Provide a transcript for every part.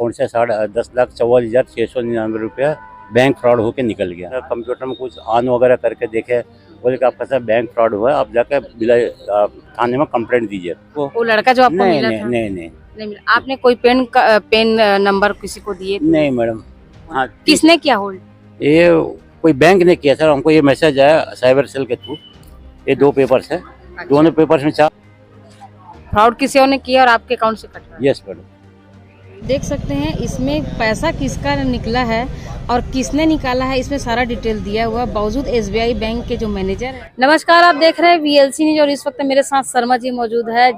Account से 10,44,699 रुपया bank fraud होके निकल गया। कंप्यूटर में कुछ ऑन वगैरह करके देखे, बोले कि आपका सर बैंक फ्रॉड हुआ है, आप जाकर थाने में कंप्लेंट दीजिए। वो लड़का जो आपको मिला था? नहीं मिला। आपने कोई पेन नंबर किसी को दिए थे? नहीं मैडम। हाँ, किसने किया होल्ड? ये कोई बैंक ने किया सर, हमको ये मैसेज आया साइबर सेल के थ्रू। ये 2 पेपर्स है, दोनों पेपर्स में 4 फ्रॉड किसी और ने किया और आपके अकाउंट से कट रहा है। Yes madam. देख सकते हैं इसमें पैसा किसका निकला है और किसने निकाला है, इसमें सारा डिटेल दिया हुआ। बावजूद एसबीआई बैंक के जो मैनेजर है। नमस्कार, आप देख रहे हैं वीएलसी न्यूज और इस वक्त मेरे साथ शर्मा जी मौजूद है,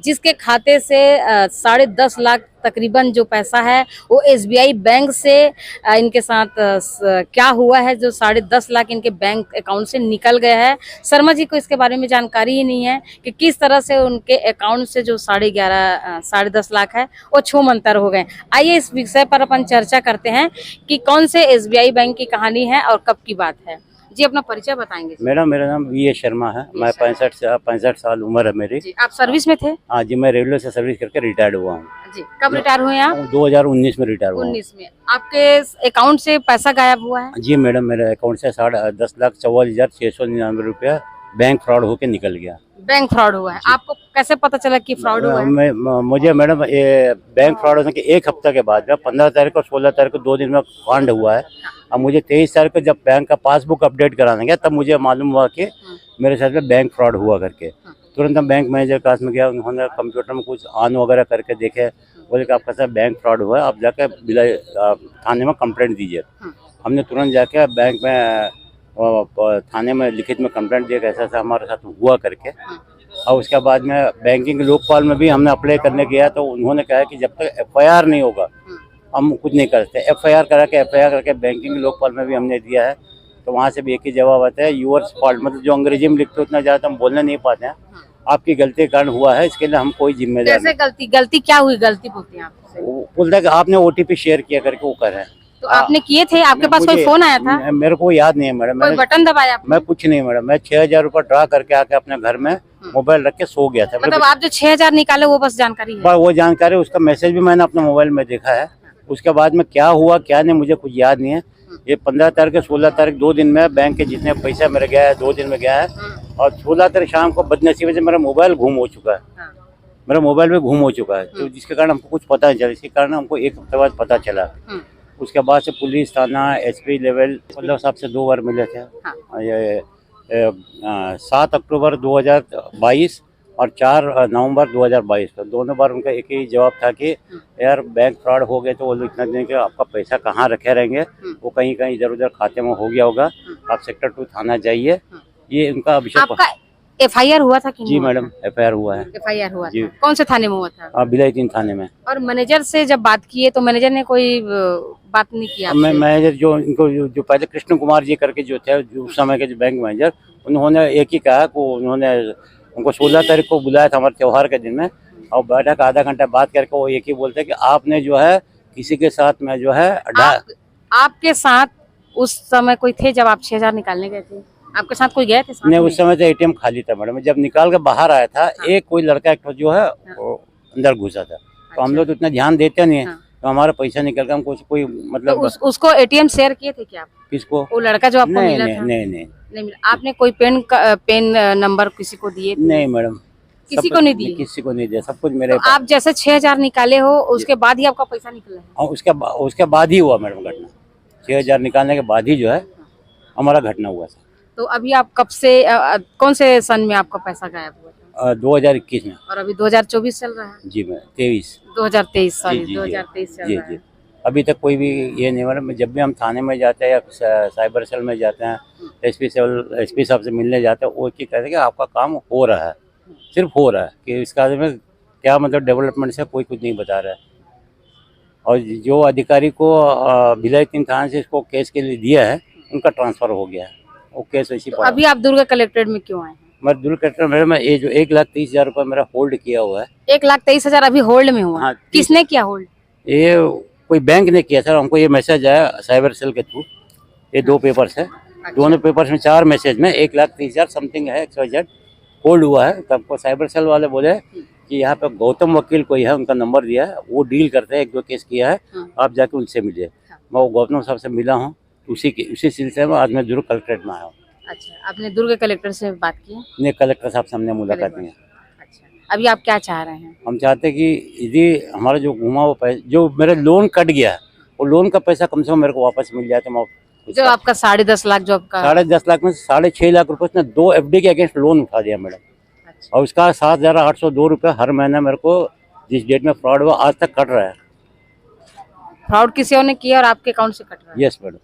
जिसके खाते से 10.5 लाख तकरीबन जो पैसा है वो एसबीआई बैंक से इनके साथ क्या हुआ है, जो 10.5 लाख इनके बैंक अकाउंट से निकल गया है। शर्मा जी को इसके बारे में जानकारी ही नहीं है कि किस तरह से उनके अकाउंट से जो 10.5 लाख है वो छूमंतर हो गए। आइए इस विषय पर अपन चर्चा करते हैं कि कौन से एसबीआई बैंक की कहानी है और कब की बात है। जी, अपना परिचय बताएंगे। मैडम, मेरा नाम वी ए शर्मा है। मैं 65 साल उम्र है मेरी। जी, आप सर्विस में थे? हाँ जी, मैं रेलवे से सर्विस करके रिटायर्ड हुआ हूँ। जी, कब रिटायर हुए आप? 2019 में रिटायर हुआ। 19 में। आपके अकाउंट से पैसा गायब हुआ है? जी मैडम, मेरे अकाउंट से 10,44,699 रुपया बैंक फ्रॉड होके निकल गया। बैंक फ्रॉड हुआ है। आपको कैसे पता चला कि फ्रॉड हुआ है? मुझे मैडम ये बैंक फ्रॉड होने के 1 हफ्ते के बाद, 15 तारीख और 16 तारीख को 2 दिन में कांड हुआ है। अब मुझे 23 तारीख को जब बैंक का पासबुक अपडेट कराने गया तब मुझे मालूम हुआ कि मेरे साथ में बैंक फ्रॉड हुआ करके। तुरंत हम बैंक मैनेजर के पास में गया, उन्होंने कंप्यूटर में कुछ ऑन वगैरह करके देखे, बोले कि आपका सर बैंक फ्रॉड हुआ है, आप जाकर थाने में कंप्लेंट दीजिए। हमने तुरंत जाके बैंक में थाने में लिखित में कंप्लेंट दिया कि ऐसा ऐसा हमारे साथ हुआ करके। और उसके बाद में बैंकिंग लोकपाल में भी हमने अप्लाई करने गया तो उन्होंने कहा कि जब तक एफआईआर नहीं होगा हम कुछ नहीं करते। एफआईआर करके बैंकिंग लोकपाल में भी हमने दिया है, तो वहाँ से भी एक ही जवाब आता है, यूअर्स फॉल्ट। मतलब जो अंग्रेजी में लिखते उतना ज़्यादा हम बोलने नहीं पाते हैं, आपकी गलती के कारण हुआ है, इसके लिए हम कोई जिम्मेदार नहीं। गलती क्या हुई? गलती बोलते हैं आपसे? बोलता है कि आपने ओटीपी शेयर किया करके वो कर रहे हैं। तो आपने किए थे? आपके पास कोई फोन आया था? मेरे को याद नहीं है मैडम। कोई बटन दबाया? मैं कुछ नहीं मैडम, मैं 6,000 रुपये ड्रा करके आके अपने घर में मोबाइल रख के सो गया था। मतलब आप जो 6,000 निकाले वो बस जानकारी है? वो जानकारी, उसका मैसेज भी मैंने अपने मोबाइल में देखा है। उसके बाद में क्या हुआ क्या नहीं मुझे कुछ याद नहीं है। ये 15 तारीख 16 तारीख 2 दिन में बैंक के जितने पैसा मेरे गया है 2 दिन में गया है। और 16 तारीख शाम को बदनसीबी से मेरा मोबाइल गुम हो चुका है। मेरा मोबाइल भी गुम हो चुका है, तो जिसके कारण हमको कुछ पता नहीं चला। इसके कारण हमको 1 हफ्ते बाद पता चला। उसके बाद से पुलिस थाना एसपी लेवल मतलब साहब से 2 बार मिले थे। ये 7 अक्टूबर 2022 और 4 नवंबर 2022 को दोनों बार उनका एक ही जवाब था कि यार बैंक फ्रॉड हो गए तो वो लोग इतना दिन के आपका पैसा कहाँ रखे रहेंगे, वो कहीं कहीं इधर उधर खाते में हो गया होगा, आप सेक्टर 2 थाना जाइए। ये उनका अभिषेक। आपका एफआईआर हुआ था कि नहीं? जी मैडम, एफआईआर हुआ है। एफआईआर हुआ जी। था? कौन से थाने में हुआ था? भिलाई 3 थाने में। और मैनेजर से जब बात किए तो मैनेजर ने कोई बात नहीं किया? मैनेजर जो इनको जो पहले कृष्ण कुमार जी करके जो थे उस समय के जो बैंक मैनेजर, उन्होंने एक ही कहा कि उन्होंने उनको 16 तारीख को बुलाया था हमारे त्योहार के दिन में, और बैठक आधा घंटा बात करके वो एक ही बोलते कि आपने जो है किसी के साथ में जो है आपके साथ उस समय कोई थे जब आप 6,000 निकालने गए थे? आपके साथ कोई गए थे? नहीं, उस समय तो एटीएम खाली था मैडम। जब निकाल के बाहर आया था एक कोई लड़का एक जो है वो अंदर घुसा था। तो हम लोग तो इतना ध्यान देते नहीं है, तो हमारा पैसा निकल गया, हमको कोई मतलब। तो उसको एटीएम शेयर किए थे क्या आप? किसको? वो लड़का जो आपको मिला था? नहीं मिला। आपने कोई पेन नंबर किसी को दिए थे? नहीं मैडम, किसी को नहीं दिए? किसी को नहीं दिया, सब कुछ मेरे। आप जैसे 6,000 निकाले हो उसके बाद ही आपका पैसा निकला है? उसके बाद ही हुआ मैडम घटना। 6,000 निकालने के बाद ही जो है हमारा घटना हुआ था। तो अभी आप कब से कौन से सन में आपका पैसा गायब हुआ था? 2021 में। और अभी 2024 चल रहा है? जी मैं 2023 चल रहा है। अभी तक कोई भी ये नहीं मैडम। जब भी हम थाने में जाते हैं या साइबर सेल में जाते हैं, एसपी साहब से मिलने जाते हैं, वो क्या कहते हैं कि आपका काम हो रहा है, सिर्फ हो रहा है, कि इसका में क्या मतलब डेवलपमेंट से कोई कुछ नहीं बता रहा है। और जो अधिकारी को भिलाई 3 थाने से इसको केस के लिए दिया है उनका ट्रांसफर हो गया है, वो केस ऐसी तो अभी आप दुर्ग कलेक्ट्रेट में क्यों आए? मैं दुर्ग कलेक्टर मैडम, ये जो 1,30,000 रुपये मेरा होल्ड किया हुआ है। 1,23,000 अभी होल्ड में हुआ? हाँ। किसने किया होल्ड? ये कोई बैंक ने किया सर, हमको ये मैसेज आया साइबर सेल के थ्रू। ये 2 पेपर्स है, दोनों पेपर्स में 4 मैसेज में 1,30,000 समथिंग है XYZ होल्ड हुआ है। तब को साइबर सेल वाले बोले कि यहाँ पे गौतम वकील कोई है, उनका नंबर दिया है, वो डील करते हैं, 1-2 केस किया है। हाँ। आप जाके उनसे मिलिए। मैं वो गौतम साहब से मिला हूँ, उसी सिलसिले में आज मैं दुर्ग कलेक्ट्रेट में आया हूँ। अच्छा, आपने दुर्ग कलेक्टर से बात की है? ने कलेक्टर साहब से हमने मुलाकात की है। अच्छा, अभी आप क्या चाह रहे हैं? हम चाहते हैं कि यदि हमारा जो घूमा हुआ पैसा, जो मेरे लोन कट गया है, वो लोन का पैसा कम से कम मेरे को वापस मिल जाए तो मैं जो आपका 10.5 लाख जो आपका 10.5 लाख में 6.5 लाख रुपए उसने 2 FD के अगेंस्ट लोन उठा दिया मैडम। अच्छा। और उसका 7,802 रुपये हर महीना मेरे को जिस डेट में फ्रॉड हुआ आज तक कट रहा है। फ्रॉड किसी और ने किया और आपके अकाउंट से कट रहा है? Yes madam.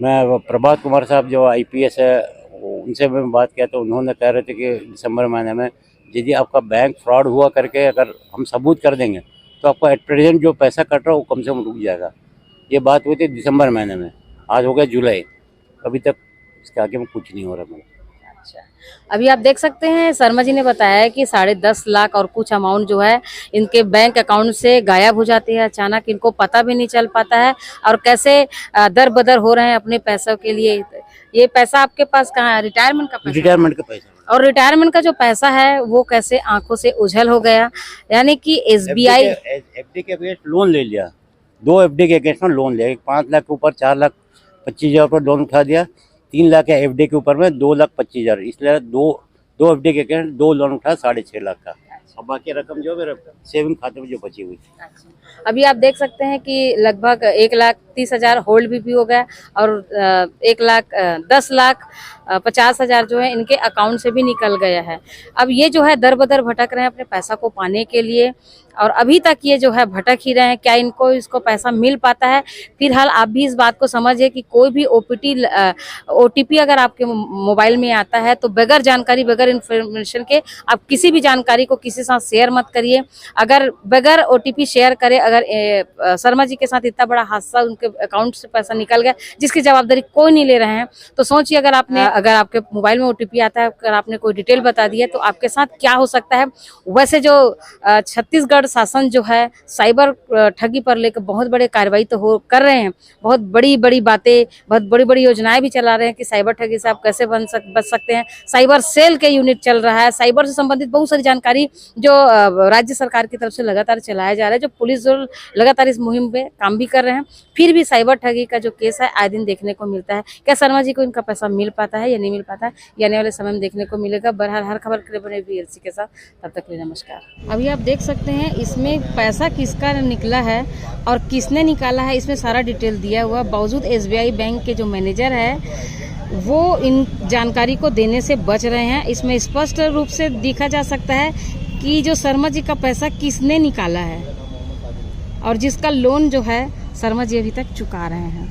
मैं प्रभात कुमार साहब जो IPS है, उनसे मैं बात किया तो उन्होंने कह रहे थे कि दिसंबर महीने में यदि आपका बैंक फ्रॉड हुआ करके अगर हम सबूत कर देंगे तो आपका एट प्रेजेंट जो पैसा कट रहा है वो कम से कम रुक जाएगा। ये बात हुई थी दिसंबर महीने में, आज हो गया जुलाई, अभी तक इसके आगे में कुछ नहीं हो रहा मैडम। अच्छा, अभी आप देख सकते हैं शर्मा जी ने बताया है कि 10.5 लाख और कुछ अमाउंट जो है इनके बैंक अकाउंट से गायब हो जाती है अचानक, इनको पता भी नहीं चल पाता है और कैसे दर बदर हो रहे हैं अपने पैसों के लिए। ये पैसा आपके पास कहाँ है? रिटायरमेंट का पैसा? रिटायरमेंट का पैसा और रिटायरमेंट का जो पैसा है वो कैसे आंखों से ओझल हो गया, यानी कि SBI FD के अगेंस्ट लोन ले लिया, 2 FD के अगेंस्ट में लोन लिया, 5 लाख के ऊपर 4,25,000 पर लोन उठा दिया, 3 लाख के FD के ऊपर में 2,25,000, इसलिए दो FD के अगेंस्ट 2 लोन उठा 6.5 लाख का, और बाकी रकम जो मेरे सेविंग खाते में जो बची हुई। अभी आप देख सकते हैं कि लगभग 1,30,000 होल्ड भी हो गया और 1,10,50,000 जो है इनके अकाउंट से भी निकल गया है। अब ये जो है दर बदर भटक रहे हैं अपने पैसा को पाने के लिए और अभी तक ये जो है भटक ही रहे हैं। क्या इसको पैसा मिल पाता है? फिलहाल आप भी इस बात को समझिए कि कोई भी OTP अगर आपके मोबाइल में आता है तो बगैर जानकारी, बगैर इन्फॉर्मेशन के आप किसी भी जानकारी को किसी साथ शेयर मत करिए। अगर बगैर OTP शेयर करे, अगर शर्मा जी के साथ इतना बड़ा हादसा, उनके अकाउंट से पैसा निकल गया जिसकी जवाबदारी कोई नहीं ले रहे हैं, तो सोचिए अगर आपके मोबाइल में OTP आता है, अगर आपने कोई डिटेल बता दी है तो आपके साथ क्या हो सकता है। वैसे जो छत्तीसगढ़ शासन जो है साइबर ठगी पर लेकर बहुत बड़े कार्रवाई तो कर रहे हैं, बहुत बड़ी बड़ी बातें, बहुत बड़ी बड़ी योजनाएं भी चला रहे हैं कि साइबर ठगी से आप कैसे बच सकते हैं। साइबर सेल के यूनिट चल रहा है, साइबर से संबंधित बहुत सारी जानकारी जो राज्य सरकार की तरफ से लगातार चलाया जा रहा है, जो पुलिस जो लगातार इस मुहिम पे काम भी कर रहे हैं। फिर भी साइबर ठगी का जो केस है आए दिन देखने को मिलता है। क्या शर्मा जी को इनका पैसा मिल पाता है या नहीं मिल पाता है, ये आने वाले समय में देखने को मिलेगा। बहरहाल हर खबर के लिए बने VLC के साथ, तब तक के लिए नमस्कार। अभी आप देख सकते हैं इसमें पैसा किसका निकला है और किसने निकाला है, इसमें सारा डिटेल दिया हुआ। बावजूद SBI बैंक के जो मैनेजर है वो इन जानकारी को देने से बच रहे हैं। इसमें स्पष्ट रूप से देखा जा सकता है कि जो शर्मा जी का पैसा किसने निकाला है और जिसका लोन जो है शर्मा जी अभी तक चुका रहे हैं।